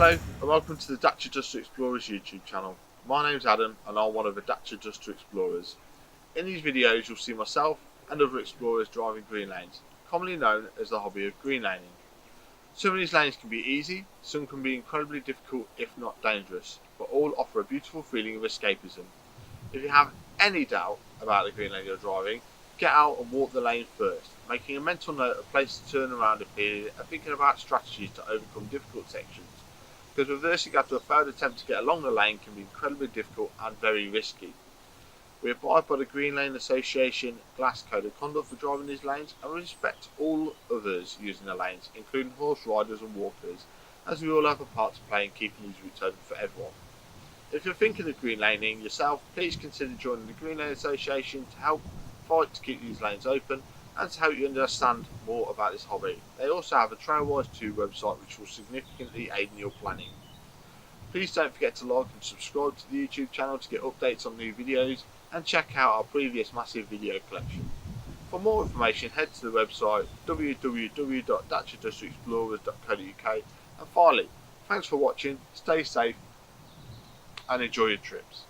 Hello and welcome to the Dacia2 Explorers YouTube channel. My name's Adam and I'm one of the Dacia2 Explorers. In these videos you'll see myself and other explorers driving green lanes, commonly known as the hobby of green laning. Some of these lanes can be easy, some can be incredibly difficult if not dangerous, but all offer a beautiful feeling of escapism. If you have any doubt about the green lane you're driving, get out and walk the lane first, making a mental note of places to turn around a period and thinking about strategies to overcome difficult sections, because reversing after a failed attempt to get along the lane can be incredibly difficult and very risky. We abide by the Green Lane Association Glass Code of Conduct for driving these lanes and respect all others using the lanes, including horse riders and walkers, as we all have a part to play in keeping these routes open for everyone. If you're thinking of green laning yourself, please consider joining the Green Lane Association to help fight to keep these lanes open and to help you understand more about this hobby. They also have a Trailwise 2 website which will significantly aid in your planning. Please don't forget to like and subscribe to the YouTube channel to get updates on new videos and check out our previous massive video collection. For more information head to the website www.dacia2explorers.co.uk, and finally, thanks for watching, stay safe and enjoy your trips.